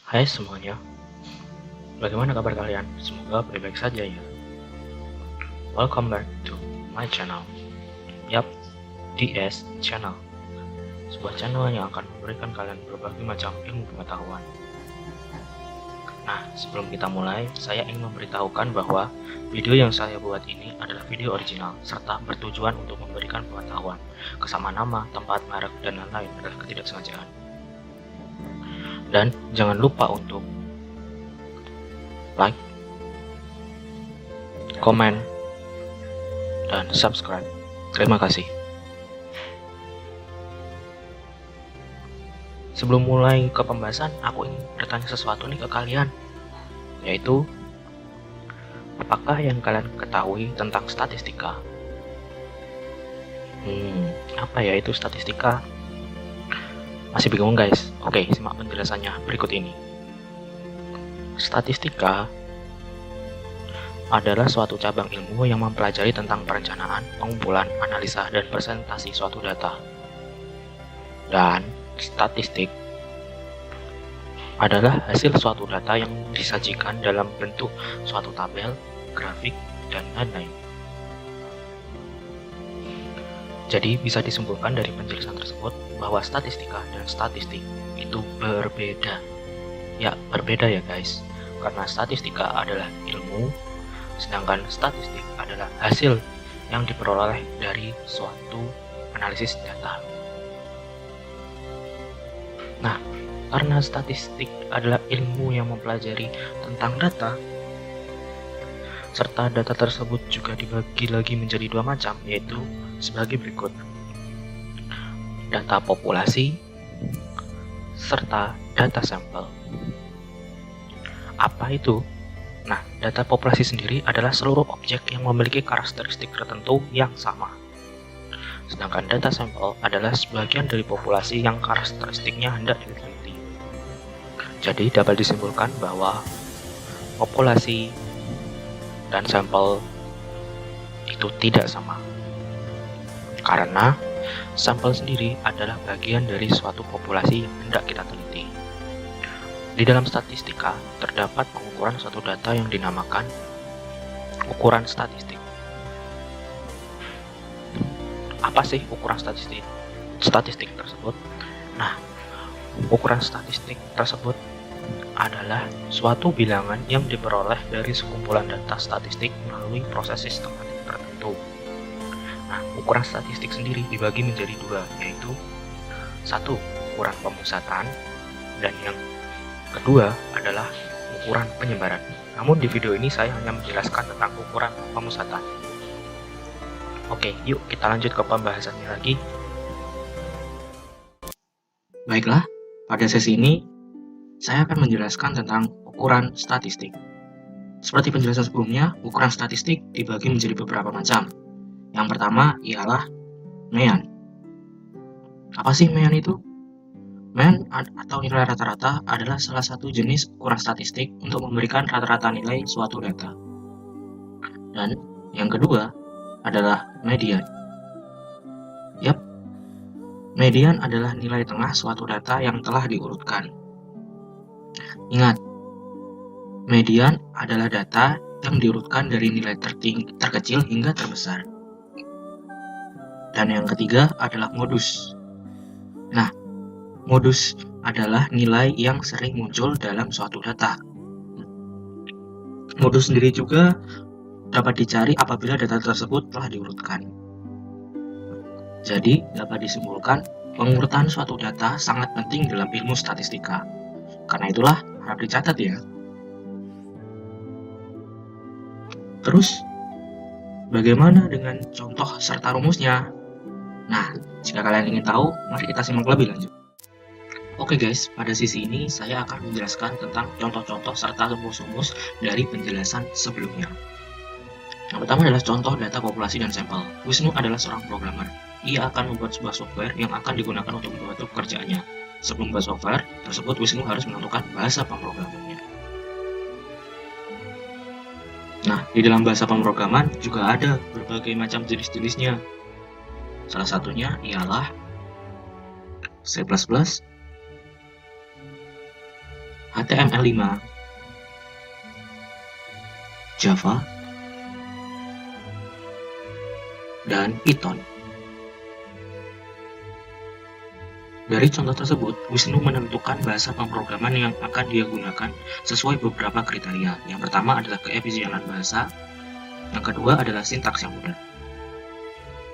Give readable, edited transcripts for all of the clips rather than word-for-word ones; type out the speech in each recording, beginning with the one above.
Hai semuanya, bagaimana kabar kalian? Semoga baik-baik saja ya. Welcome back to my channel. Yap, DS Channel. Sebuah channel yang akan memberikan kalian berbagai macam ilmu pengetahuan. Nah, sebelum kita mulai, saya ingin memberitahukan bahwa video yang saya buat ini adalah video original, serta bertujuan untuk memberikan pengetahuan. Kesamaan nama, tempat, merek, dan lain-lain adalah ketidaksengajaan. Dan jangan lupa untuk like, komen, dan subscribe. Terima kasih. Sebelum mulai ke pembahasan, aku ingin bertanya sesuatu nih ke kalian, yaitu apakah yang kalian ketahui tentang statistika? Apa ya itu statistika? Masih bingung guys? Oke, simak penjelasannya berikut ini. Statistika adalah suatu cabang ilmu yang mempelajari tentang perencanaan, pengumpulan, analisa, dan presentasi suatu data. Dan statistik adalah hasil suatu data yang disajikan dalam bentuk suatu tabel, grafik, dan lain-lain. Jadi bisa disimpulkan dari penjelasan tersebut bahwa statistika dan statistik itu berbeda. Ya, berbeda ya guys. Karena statistika adalah ilmu, sedangkan statistik adalah hasil yang diperoleh dari suatu analisis data. Nah, karena statistik adalah ilmu yang mempelajari tentang data, serta data tersebut juga dibagi lagi menjadi dua macam, yaitu sebagai berikut: data populasi serta data sampel. Apa itu? Nah, data populasi sendiri adalah seluruh objek yang memiliki karakteristik tertentu yang sama. Sedangkan data sampel adalah sebagian dari populasi yang karakteristiknya hendak diteliti. Jadi dapat disimpulkan bahwa populasi dan sampel itu tidak sama. Karena sampel sendiri adalah bagian dari suatu populasi yang hendak kita teliti. Di dalam statistika terdapat pengukuran suatu data yang dinamakan ukuran statistik. Apa sih ukuran statistik tersebut? Nah, ukuran statistik tersebut adalah suatu bilangan yang diperoleh dari sekumpulan data statistik melalui proses sistematik tertentu. Nah, ukuran statistik sendiri dibagi menjadi dua, yaitu satu, ukuran pemusatan, dan yang kedua adalah ukuran penyebaran. Namun di video ini saya hanya menjelaskan tentang ukuran pemusatan. Oke, yuk kita lanjut ke pembahasannya lagi. Baiklah, pada sesi ini saya akan menjelaskan tentang ukuran statistik. Seperti penjelasan sebelumnya, ukuran statistik dibagi menjadi beberapa macam. Yang pertama ialah mean. Apa sih mean itu? Mean atau nilai rata-rata adalah salah satu jenis ukuran statistik untuk memberikan rata-rata nilai suatu data. Dan yang kedua adalah median. Yap, median adalah nilai tengah suatu data yang telah diurutkan. Ingat, median adalah data yang diurutkan dari nilai terkecil hingga terbesar. Dan yang ketiga adalah modus. Nah, modus adalah nilai yang sering muncul dalam suatu data. Modus sendiri juga dapat dicari apabila data tersebut telah diurutkan. Jadi, dapat disimpulkan pengurutan suatu data sangat penting dalam ilmu statistika. Karena itulah harap dicatat ya. Terus, bagaimana dengan contoh serta rumusnya? Nah, jika kalian ingin tahu, mari kita simak lebih lanjut. Oke guys, pada sisi ini saya akan menjelaskan tentang contoh-contoh serta rumus-rumus dari penjelasan sebelumnya. Yang pertama adalah contoh data populasi dan sampel. Wisnu adalah seorang programmer. Ia akan membuat sebuah software yang akan digunakan untuk membantu pekerjaannya. Sebelum membuat software tersebut, Wisnu harus menentukan bahasa pemrogramannya. Nah, di dalam bahasa pemrograman juga ada berbagai macam jenis-jenisnya. Salah satunya ialah C++, HTML5, Java, dan Python. Dari contoh tersebut, Wisnu menentukan bahasa pemrograman yang akan dia gunakan sesuai beberapa kriteria. Yang pertama adalah keefisienan bahasa, yang kedua adalah sintaks yang mudah.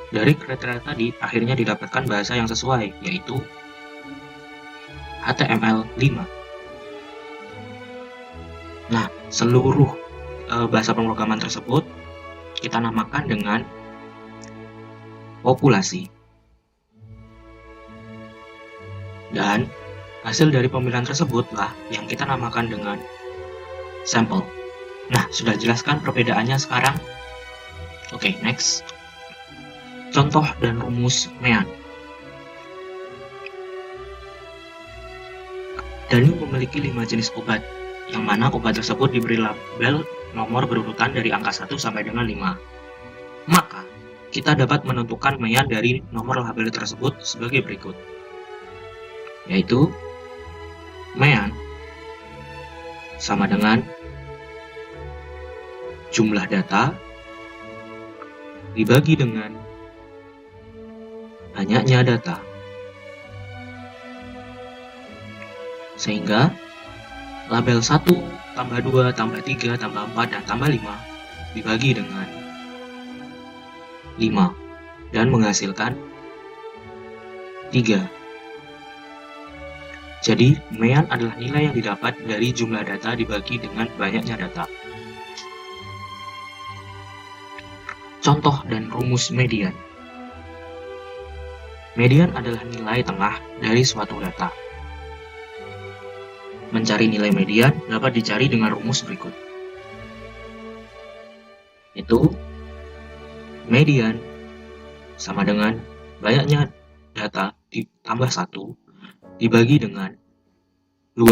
Dari kriteria tadi, akhirnya didapatkan bahasa yang sesuai, yaitu HTML5. Nah, seluruh bahasa pemrograman tersebut kita namakan dengan populasi. Dan hasil dari pemilihan tersebutlah yang kita namakan dengan sampel. Nah, sudah jelaskan perbedaannya sekarang? Oke, next. Contoh dan rumus MEAN. Danu memiliki 5 jenis obat, yang mana obat tersebut diberi label nomor berurutan dari angka 1 sampai dengan 5. Maka, kita dapat menentukan MEAN dari nomor label tersebut sebagai berikut. Yaitu, MEAN sama dengan jumlah data dibagi dengan banyaknya data. Sehingga label 1 tambah 2 tambah 3 tambah 4 dan tambah 5 dibagi dengan 5 dan menghasilkan 3. Jadi, MEAN adalah nilai yang didapat dari jumlah data dibagi dengan banyaknya data. Contoh dan rumus median. Median adalah nilai tengah dari suatu data. Mencari nilai median dapat dicari dengan rumus berikut. Itu median sama dengan banyaknya data ditambah 1 dibagi dengan 2.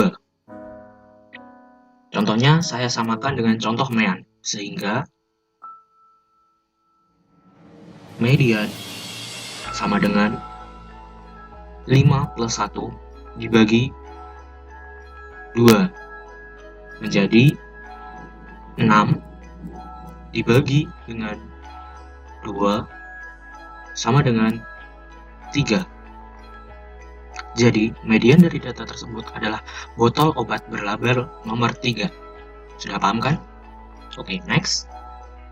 Contohnya saya samakan dengan contoh MEAN, sehingga median sama dengan 5 plus 1 dibagi 2 menjadi 6 dibagi dengan 2 sama dengan 3. Jadi, median dari data tersebut adalah botol obat berlabel nomor 3. Sudah paham kan? Oke, next.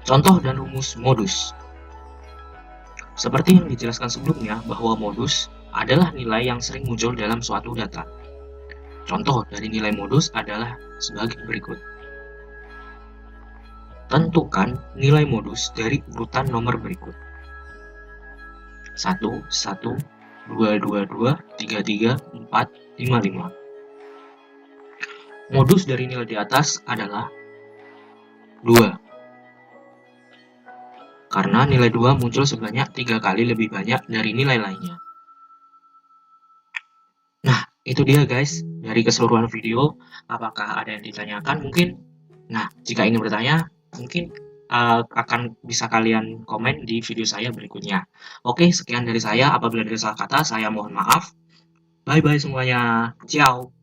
Contoh dan rumus modus. Seperti yang dijelaskan sebelumnya, bahwa modus adalah nilai yang sering muncul dalam suatu data. Contoh dari nilai modus adalah sebagai berikut. Tentukan nilai modus dari urutan nomor berikut. 1, 1, 2, 2, 2, 3, 3, 4, 5, 5. Modus dari nilai di atas adalah 2. Karena nilai 2 muncul sebanyak 3 kali lebih banyak dari nilai lainnya. Nah, itu dia guys, dari keseluruhan video. Apakah ada yang ditanyakan mungkin? Nah, jika ingin bertanya, mungkin akan bisa kalian komen di video saya berikutnya. Oke, sekian dari saya. Apabila ada salah kata, saya mohon maaf. Bye-bye semuanya. Ciao.